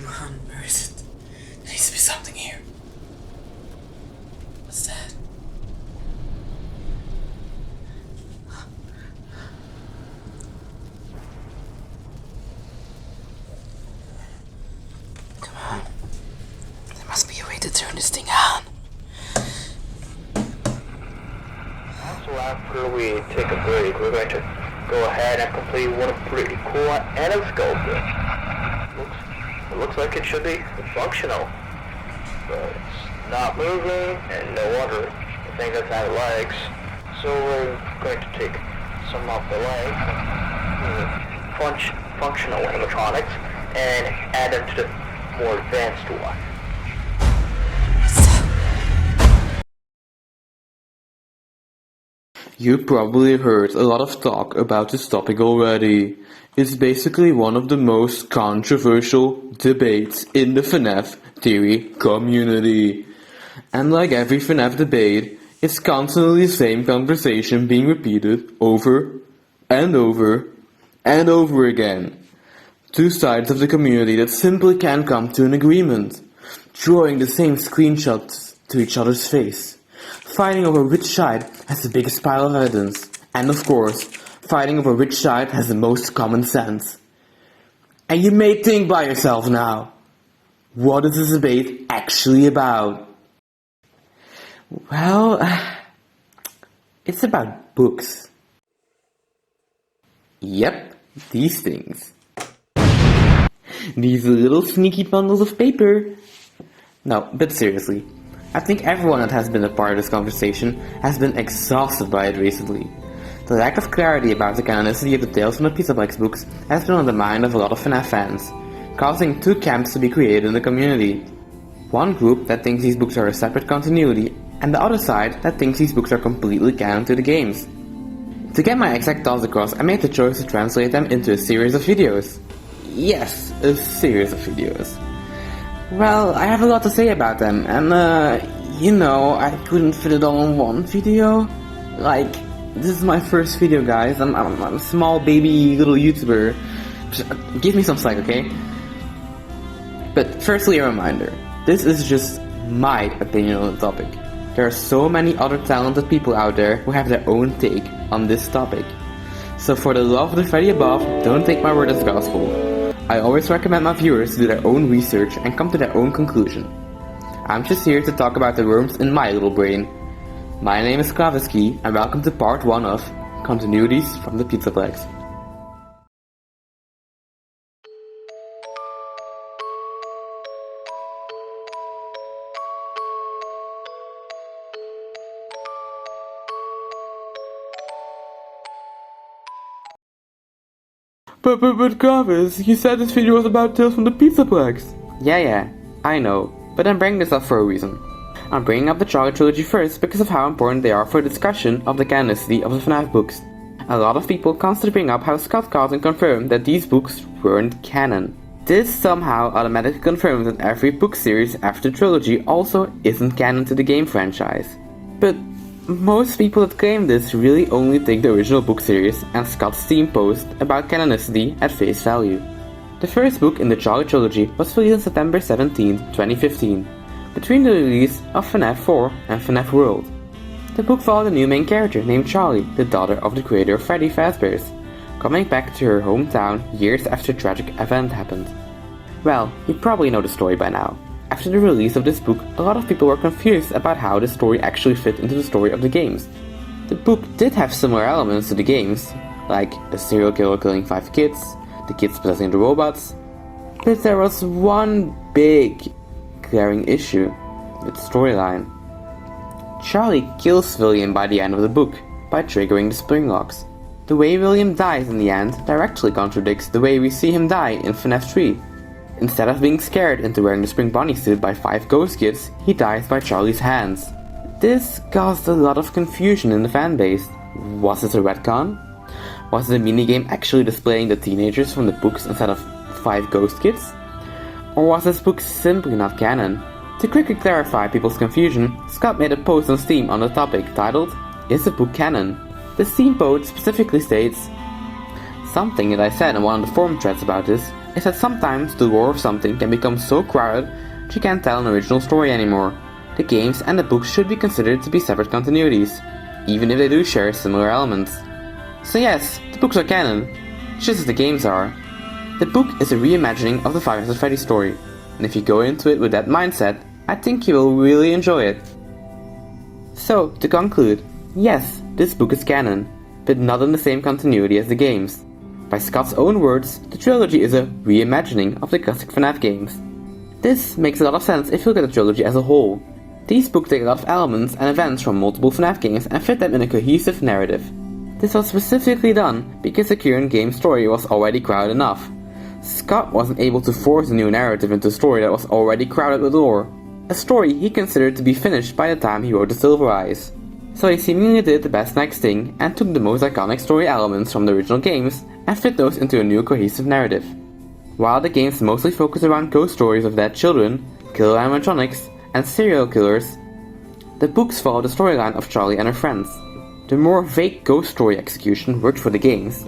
on, where is it? There needs to be something here. What's that? Come on. There must be a way to turn this thing on. So after we take a break, we're going to go ahead and complete one pretty cool endoscope. It looks like it should be functional, but it's not moving, and no wonder. I think that's out of legs. So we're going to take some off the legs, functional animatronics, and add them to the more advanced one. You probably heard a lot of talk about this topic already. It's basically one of the most controversial debates in the FNAF theory community. And like every FNAF debate, it's constantly the same conversation being repeated over and over and over again. Two sides of the community that simply can't come to an agreement, drawing the same screenshots to each other's face, fighting over which side has the biggest pile of evidence, and of course, fighting over which side has the most common sense. And you may think by yourself now, what is this debate actually about? Well, it's about books. Yep, these things. These little sneaky bundles of paper. No, but seriously, I think everyone that has been a part of this conversation has been exhausted by it recently. The lack of clarity about the canonicity of the Tales from the Pizzaplex books has been on the mind of a lot of FNAF fans, causing two camps to be created in the community. One group that thinks these books are a separate continuity, and the other side that thinks these books are completely canon to the games. To get my exact thoughts across, I made the choice to translate them into a series of videos. Yes, a series of videos. Well, I have a lot to say about them, and I couldn't fit it all in one video. Like, this is my first video, guys. I'm a small baby little YouTuber. Just give me some slack, okay? But firstly, a reminder. This is just my opinion on the topic. There are so many other talented people out there who have their own take on this topic. So for the love of the Freddy above, don't take my word as gospel. I always recommend my viewers to do their own research and come to their own conclusion. I'm just here to talk about the worms in my little brain. My name is Klaviski, and welcome to part 1 of Continuities from the Pizzaplex. But Klavis, you said this video was about Tales from the Pizzaplex. Yeah, I know, but I'm bringing this up for a reason. I'm bringing up the Charlie trilogy first because of how important they are for the discussion of the canonicity of the FNAF books. A lot of people constantly bring up how Scott called and confirmed that these books weren't canon. This somehow automatically confirms that every book series after the trilogy also isn't canon to the game franchise. But most people that claim this really only take the original book series and Scott's Steam post about canonicity at face value. The first book in the Charlie trilogy was released on September 17, 2015, between the release of FNAF 4 and FNAF World. The book followed a new main character named Charlie, the daughter of the creator of Freddy Fazbear's, coming back to her hometown years after a tragic event happened. Well, you probably know the story by now. After the release of this book, a lot of people were confused about how the story actually fit into the story of the games. The book did have similar elements to the games, like a serial killer killing 5 kids, the kids possessing the robots, but there was one big, glaring issue with the storyline. Charlie kills William by the end of the book, by triggering the spring locks. The way William dies in the end directly contradicts the way we see him die in FNAF 3. Instead of being scared into wearing the spring bunny suit by 5 ghost kids, he dies by Charlie's hands. This caused a lot of confusion in the fanbase. Was it a retcon? Was the minigame actually displaying the teenagers from the books instead of 5 ghost kids? Or was this book simply not canon? To quickly clarify people's confusion, Scott made a post on Steam on the topic titled, "Is the book canon?" The Steam post specifically states, "Something that I said in one of the forum threads about this is that sometimes the lore of something can become so crowded that you can't tell an original story anymore. The games and the books should be considered to be separate continuities, even if they do share similar elements. So yes, the books are canon, just as the games are. The book is a reimagining of the Five Nights at Freddy's story, and if you go into it with that mindset, I think you will really enjoy it. So, to conclude, yes, this book is canon, but not in the same continuity as the games. By Scott's own words, the trilogy is a reimagining of the classic FNAF games. This makes a lot of sense if you look at the trilogy as a whole. These books take a lot of elements and events from multiple FNAF games and fit them in a cohesive narrative. This was specifically done because the current game story was already crowded enough. Scott wasn't able to force a new narrative into a story that was already crowded with lore, a story he considered to be finished by the time he wrote The Silver Eyes. So he seemingly did the best next thing and took the most iconic story elements from the original games and fit those into a new cohesive narrative. While the games mostly focus around ghost stories of dead children, killer animatronics, and serial killers, the books follow the storyline of Charlie and her friends. The more vague ghost story execution worked for the games.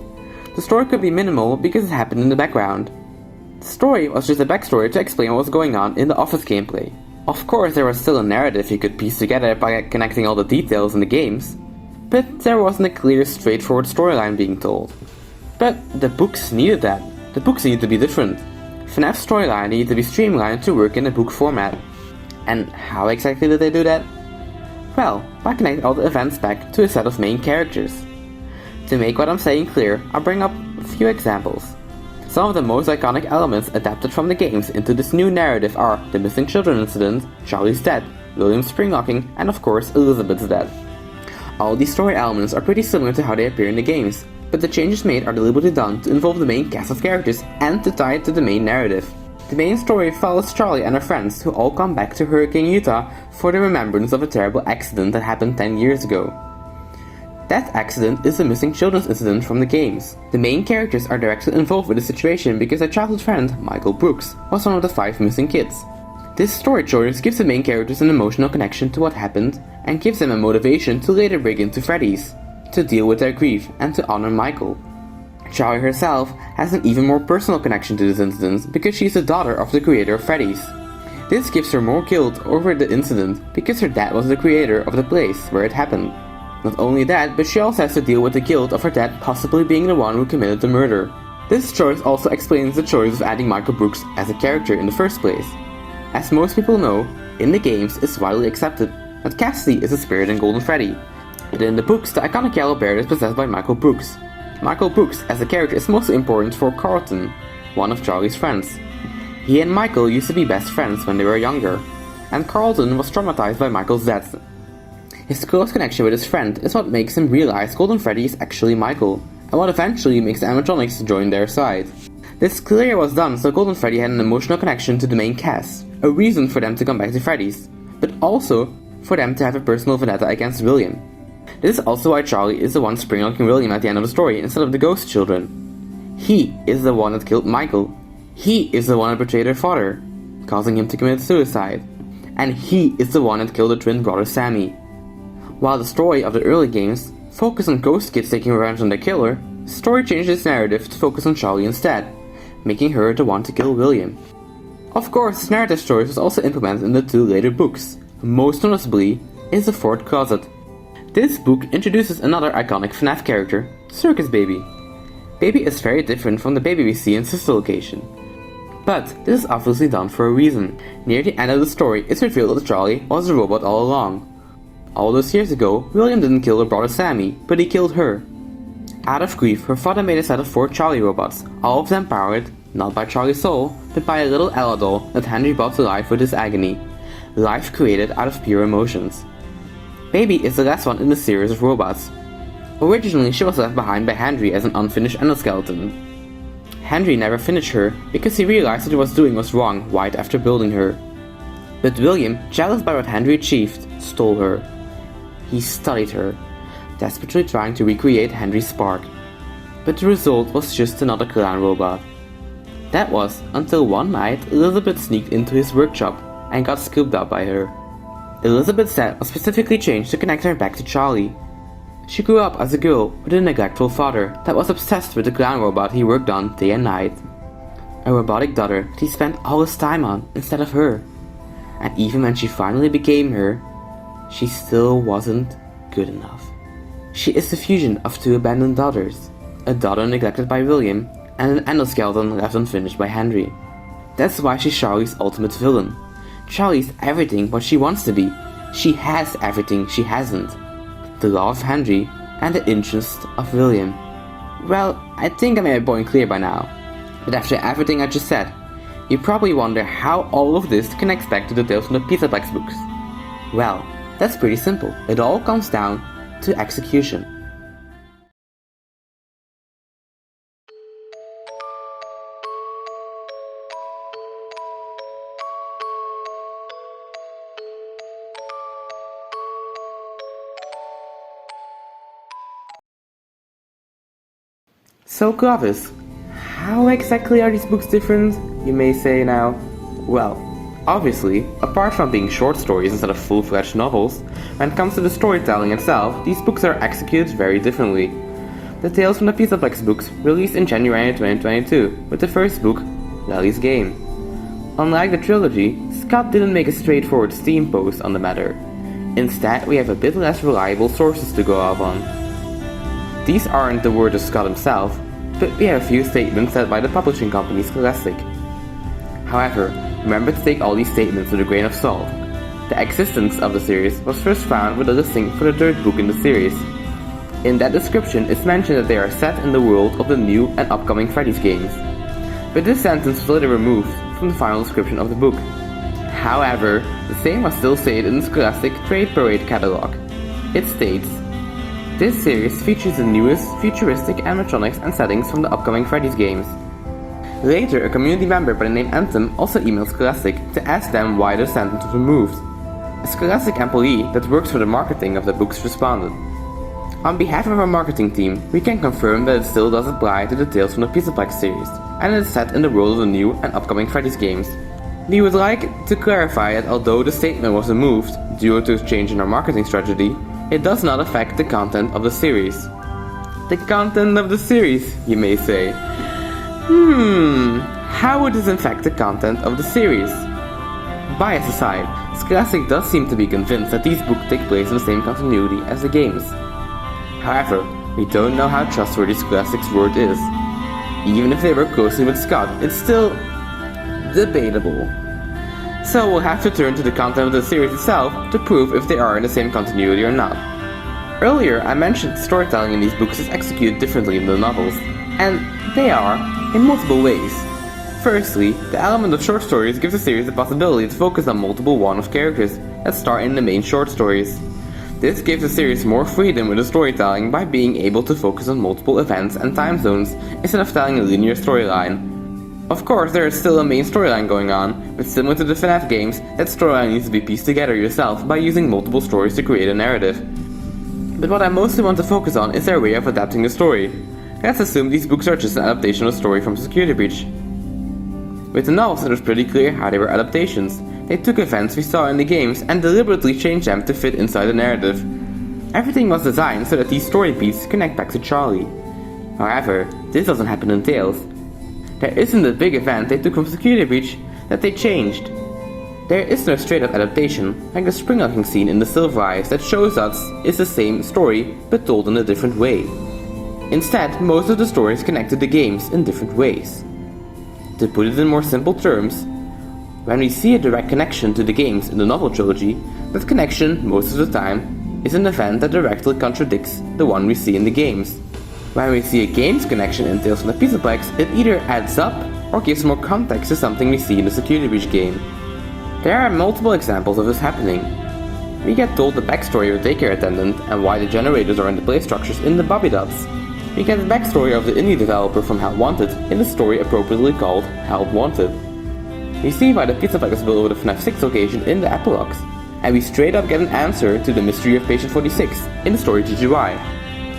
The story could be minimal because it happened in the background. The story was just a backstory to explain what was going on in the Office gameplay. Of course, there was still a narrative you could piece together by connecting all the details in the games, but there wasn't a clear, straightforward storyline being told. But the books needed that. The books needed to be different. FNAF's storyline needed to be streamlined to work in a book format. And how exactly did they do that? Well, by connecting all the events back to a set of main characters. To make what I'm saying clear, I'll bring up a few examples. Some of the most iconic elements adapted from the games into this new narrative are the missing children incident, Charlie's death, William's springlocking, and of course Elizabeth's death. All these story elements are pretty similar to how they appear in the games, but the changes made are deliberately done to involve the main cast of characters and to tie it to the main narrative. The main story follows Charlie and her friends who all come back to Hurricane Utah for the remembrance of a terrible accident that happened 10 years ago. That accident is the missing children's incident from the games. The main characters are directly involved with the situation because their childhood friend, Michael Brooks, was one of the 5 missing kids. This story choice gives the main characters an emotional connection to what happened and gives them a motivation to later break into Freddy's, to deal with their grief and to honor Michael. Charlie herself has an even more personal connection to this incident because she is the daughter of the creator of Freddy's. This gives her more guilt over the incident because her dad was the creator of the place where it happened. Not only that, but she also has to deal with the guilt of her dad possibly being the one who committed the murder. This choice also explains the choice of adding Michael Brooks as a character in the first place. As most people know, in the games it's widely accepted that Cassidy is a spirit in Golden Freddy, but in the books the iconic yellow bear is possessed by Michael Brooks. Michael Brooks as a character is mostly important for Carlton, one of Charlie's friends. He and Michael used to be best friends when they were younger, and Carlton was traumatized by Michael's death. His close connection with his friend is what makes him realize Golden Freddy is actually Michael, and what eventually makes the animatronics join their side. This clearly was done so Golden Freddy had an emotional connection to the main cast, a reason for them to come back to Freddy's, but also for them to have a personal vendetta against William. This is also why Charlie is the one springlocking William at the end of the story instead of the ghost children. He is the one that killed Michael. He is the one that betrayed her father, causing him to commit suicide. And he is the one that killed her twin brother Sammy. While the story of the early games focused on ghost kids taking revenge on their killer, the story changed its narrative to focus on Charlie instead, making her the one to kill William. Of course, this narrative choice was also implemented in the 2 later books. Most noticeably is the 4th closet. This book introduces another iconic FNAF character, Circus Baby. Baby is very different from the baby we see in Sister Location. But this is obviously done for a reason. Near the end of the story, it's revealed that Charlie was a robot all along. All those years ago, William didn't kill her brother Sammy, but he killed her. Out of grief, her father made a set of 4 Charlie robots, all of them powered, not by Charlie's soul, but by a little Ella doll that Henry brought to life with his agony. Life created out of pure emotions. Baby is the last one in the series of robots. Originally, she was left behind by Henry as an unfinished endoskeleton. Henry never finished her because he realized that what he was doing was wrong right after building her. But William, jealous by what Henry achieved, stole her. He studied her, desperately trying to recreate Henry's spark. But the result was just another clown robot. That was until one night Elizabeth sneaked into his workshop and got scooped up by her. Elizabeth's set was specifically changed to connect her back to Charlie. She grew up as a girl with a neglectful father that was obsessed with the clown robot he worked on day and night. a robotic daughter that he spent all his time on instead of her. And even when she finally became her, she still wasn't good enough. She is the fusion of two abandoned daughters, a daughter neglected by William and an endoskeleton left unfinished by Henry. That's why she's Charlie's ultimate villain. Charlie's everything what she wants to be. She has everything she hasn't. The love of Henry and the interest of William. Well, I think I made my point clear by now. But after everything I just said, you probably wonder how all of this connects back to the tales from the pizzaplex books. Well, that's pretty simple. It all comes down to execution. So Clovis, how exactly are these books different, you may say now? Well, obviously, apart from being short stories instead of full-fledged novels, when it comes to the storytelling itself, these books are executed very differently. The Tales from the Pizzaplex books released in January 2022, with the first book, Lely's Game. Unlike the trilogy, Scott didn't make a straightforward Steam post on the matter. Instead, we have a bit less reliable sources to go off on. These aren't the words of Scott himself, but we have a few statements said by the publishing company Scholastic. However, remember to take all these statements with a grain of salt. The existence of the series was first found with a listing for the third book in the series. In that description, it's mentioned that they are set in the world of the new and upcoming Freddy's games. But this sentence was later removed from the final description of the book. However, the same was still stated in the Scholastic Trade Parade catalog. It states, "This series features the newest futuristic animatronics and settings from the upcoming Freddy's games." Later, a community member by the name Anthem also emailed Scholastic to ask them why the sentence was removed. A Scholastic employee that works for the marketing of the books responded, "On behalf of our marketing team, we can confirm that it still does apply to the Tales from the Pizzaplex series, and it is set in the world of the new and upcoming Freddy's games. We would like to clarify that although the statement was removed due to a change in our marketing strategy, it does not affect the content of the series." The content of the series, you may say. How would this affect the content of the series? Bias aside, Scholastic does seem to be convinced that these books take place in the same continuity as the games. However, we don't know how trustworthy Scholastic's word is. Even if they work closely with Scott, it's still debatable. So we'll have to turn to the content of the series itself to prove if they are in the same continuity or not. Earlier, I mentioned storytelling in these books is executed differently than the novels, and they are in multiple ways. Firstly, the element of short stories gives the series the possibility to focus on multiple one-off characters that star in the main short stories. This gives the series more freedom with the storytelling by being able to focus on multiple events and time zones instead of telling a linear storyline. Of course, there is still a main storyline going on, but similar to the FNAF games, that storyline needs to be pieced together yourself by using multiple stories to create a narrative. But what I mostly want to focus on is their way of adapting the story. Let's assume these books are just an adaptation of the story from Security Breach. With the novels, it was pretty clear how they were adaptations. They took events we saw in the games and deliberately changed them to fit inside the narrative. Everything was designed so that these story beats connect back to Charlie. However, this doesn't happen in Tales. There isn't a big event they took from Security Breach that they changed. There is no straight-up adaptation, like the spring-locking scene in the Silver Eyes that shows us it's the same story but told in a different way. Instead, most of the stories connect to the games in different ways. To put it in more simple terms, when we see a direct connection to the games in the novel trilogy, that connection, most of the time, is an event that directly contradicts the one we see in the games. When we see a games connection in Tales from the Pizzaplex, it either adds up or gives more context to something we see in the Security Breach game. There are multiple examples of this happening. We get told the backstory of the daycare attendant and why the generators are in the play structures in the Bobby Dots. We get the backstory of the indie developer from Help Wanted in the story appropriately called Help Wanted. We see why the Pizzaplex is built over the FNAF 6 location in the Epilogues. And we straight up get an answer to the mystery of Patient 46 in the story GGY,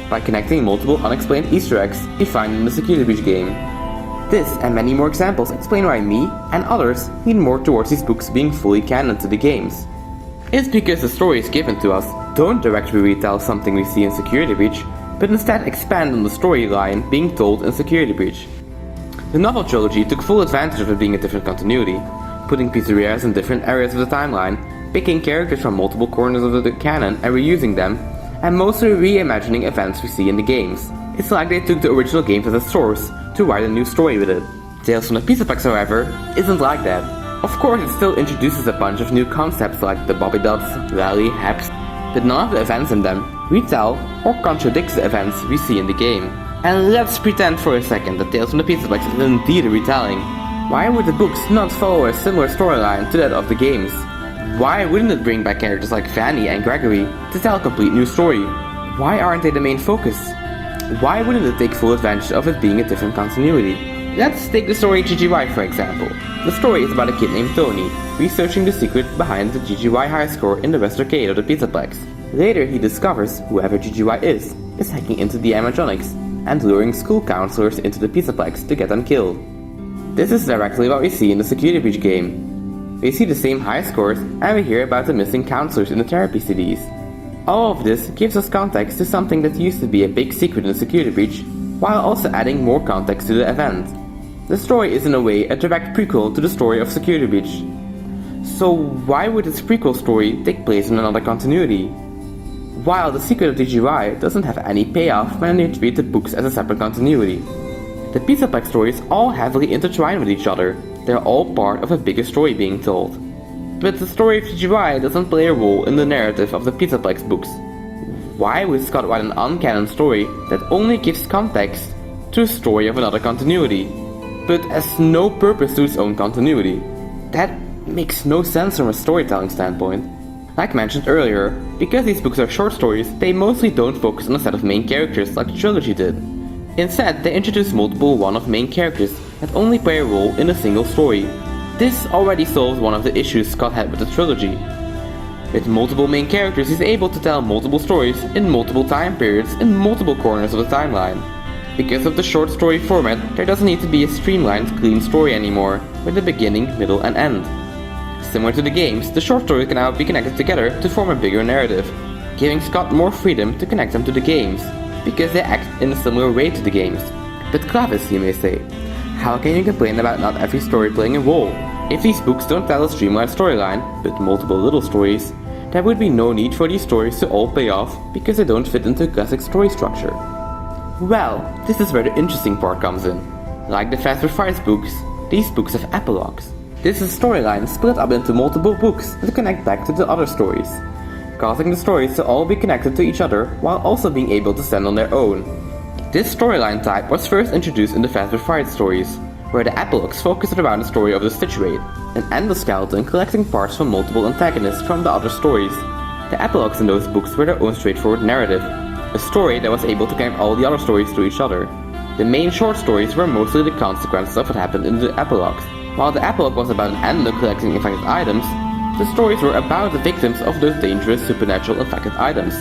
by connecting multiple unexplained Easter eggs we find in the Security Breach game. This and many more examples explain why me and others lean more towards these books being fully canon to the games. It's because the stories given to us don't directly retell something we see in Security Breach, but instead expand on the storyline being told in Security Breach. The novel trilogy took full advantage of it being a different continuity, putting pizzerias in different areas of the timeline, picking characters from multiple corners of the canon and reusing them, and mostly reimagining events we see in the games. It's like they took the original games as a source to write a new story with it. Tales from the Pizzaplex, however, isn't like that. Of course, it still introduces a bunch of new concepts like the Bobby Dots, Rally, Haps, but none of the events in them retell or contradicts the events we see in the game. And let's pretend for a second that Tales from the Pizzaplex is indeed a retelling. Why would the books not follow a similar storyline to that of the games? Why wouldn't it bring back characters like Fanny and Gregory to tell a complete new story? Why aren't they the main focus? Why wouldn't it take full advantage of it being a different continuity? Let's take the story GGY for example. The story is about a kid named Tony, researching the secret behind the GGY high score in the West Arcade of the Pizzaplex. Later he discovers whoever GGY is hacking into the animatronics and luring school counselors into the Pizzaplex to get them killed. This is directly what we see in the Security Breach game. We see the same high scores and we hear about the missing counselors in the therapy CDs. All of this gives us context to something that used to be a big secret in the Security Breach, while also adding more context to the event. The story is in a way a direct prequel to the story of Security Breach. So why would this prequel story take place in another continuity? While the secret of GGY doesn't have any payoff when you treat the books as a separate continuity. The Pizzaplex stories all heavily intertwine with each other. They're all part of a bigger story being told. But the story of GGY doesn't play a role in the narrative of the Pizzaplex books. Why would Scott write an uncanon story that only gives context to a story of another continuity, but has no purpose to its own continuity? That makes no sense from a storytelling standpoint. Like mentioned earlier, because these books are short stories, they mostly don't focus on a set of main characters like the trilogy did. Instead, they introduce multiple one-off main characters that only play a role in a single story. This already solves one of the issues Scott had with the trilogy. With multiple main characters, he's able to tell multiple stories in multiple time periods in multiple corners of the timeline. Because of the short story format, there doesn't need to be a streamlined, clean story anymore, with a beginning, middle and end. Similar to the games, the short stories can now be connected together to form a bigger narrative, giving Scott more freedom to connect them to the games, because they act in a similar way to the games. But Clavis, you may say, how can you complain about not every story playing a role? If these books don't tell a streamlined storyline, but multiple little stories, there would be no need for these stories to all pay off because they don't fit into classic story structure. Well, this is where the interesting part comes in. Like the Fast with Frights books, these books have epilogues. This is a storyline split up into multiple books that connect back to the other stories, causing the stories to all be connected to each other while also being able to stand on their own. This storyline type was first introduced in the Fast with Frights stories, where the epilogues focused around the story of the Situate, an endoskeleton collecting parts from multiple antagonists from the other stories. The epilogues in those books were their own straightforward narrative, a story that was able to connect all the other stories to each other. The main short stories were mostly the consequences of what happened in the epilogues. While the epilogue was about an endo collecting infected items, the stories were about the victims of those dangerous supernatural infected items.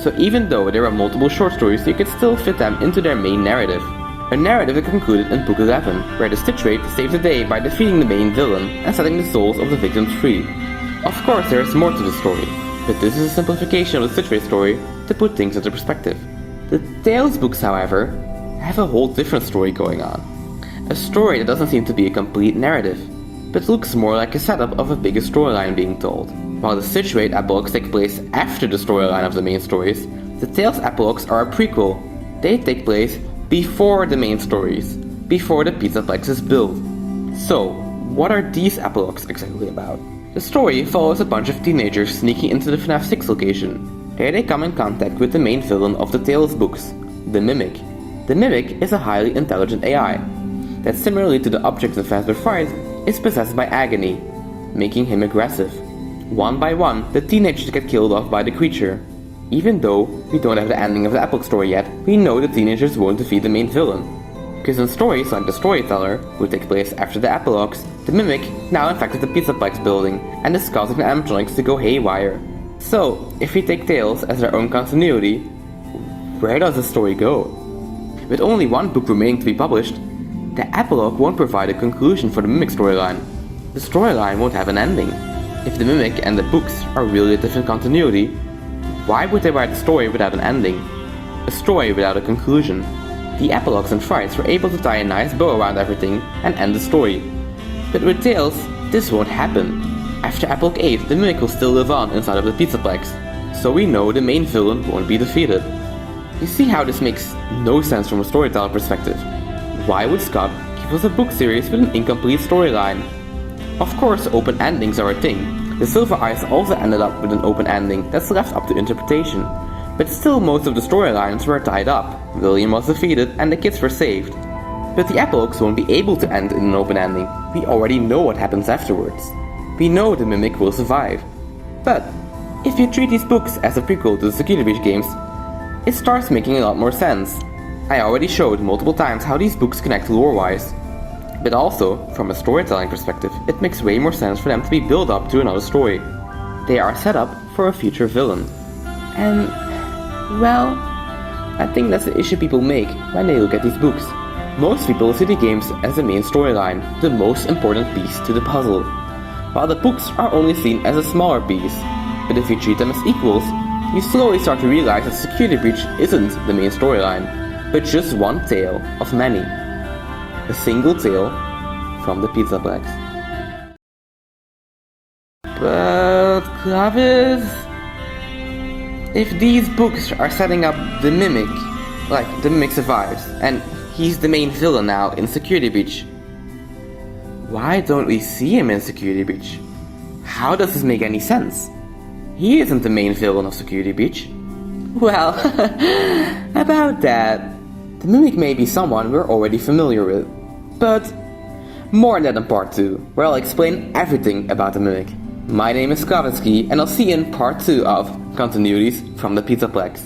So even though there were multiple short stories, you could still fit them into their main narrative. A narrative that concluded in Book 11, where the Situate saves the day by defeating the main villain and setting the souls of the victims free. Of course there is more to the story, but this is a simplification of the Situate story to put things into perspective. The Tales books, however, have a whole different story going on. A story that doesn't seem to be a complete narrative, but looks more like a setup of a bigger storyline being told. While the Situate epilogues take place after the storyline of the main stories, the Tales epilogues are a prequel. They take place before the main stories, before the Pizzaplex is built. So, what are these epilogues exactly about? The story follows a bunch of teenagers sneaking into the FNAF 6 location. There they come in contact with the main villain of the Tales books, the Mimic. The Mimic is a highly intelligent AI that, similarly to the objects in Fast with Fright, is possessed by agony, making him aggressive. One by one, the teenagers get killed off by the creature. Even though we don't have the ending of the epilogue story yet, we know the teenagers won't defeat the main villain. Because in stories like The Storyteller, who take place after the epilogues, the Mimic now infected the Pizzaplex building and is causing the animatronics to go haywire. So, if we take Tales as their own continuity, where does the story go? With only one book remaining to be published, the epilogue won't provide a conclusion for the Mimic storyline. The storyline won't have an ending. If the Mimic and the books are really a different continuity, why would they write a story without an ending? A story without a conclusion? the Epilogues and Frights were able to tie a nice bow around everything and end the story. But with Tales, this won't happen. After Epilogue 8, the Mimic will still live on inside of the pizzaplex, so we know the main villain won't be defeated. You see how this makes no sense from a storytelling perspective. Why would Scott give us a book series with an incomplete storyline? Of course, open endings are a thing. The Silver Eyes also ended up with an open ending that's left up to interpretation. But still, most of the storylines were tied up. William was defeated and the kids were saved. But the epilogues won't be able to end in an open ending. We already know what happens afterwards. We know the Mimic will survive. But if you treat these books as a prequel to the Security Breach games, it starts making a lot more sense. I already showed multiple times how these books connect lore-wise. But also, from a storytelling perspective, it makes way more sense for them to be built up to another story. They are set up for a future villain. And, well, I think that's the issue people make when they look at these books. Most people see the games as the main storyline, the most important piece to the puzzle, while the books are only seen as a smaller piece. But if you treat them as equals, you slowly start to realize that Security Breach isn't the main storyline, but just one tale of many. A single tale from the pizzaplex. But Clavis, if these books are setting up the Mimic, like the Mimic survives, and he's the main villain now in Security Breach, why don't we see him in Security Breach? How does this make any sense? He isn't the main villain of Security Breach. Well, about that, the Mimic may be someone we're already familiar with. But more on that in part 2, where I'll explain everything about the Mimic. My name is Kavitsky, and I'll see you in part 2 of Continuities from the Pizzaplex.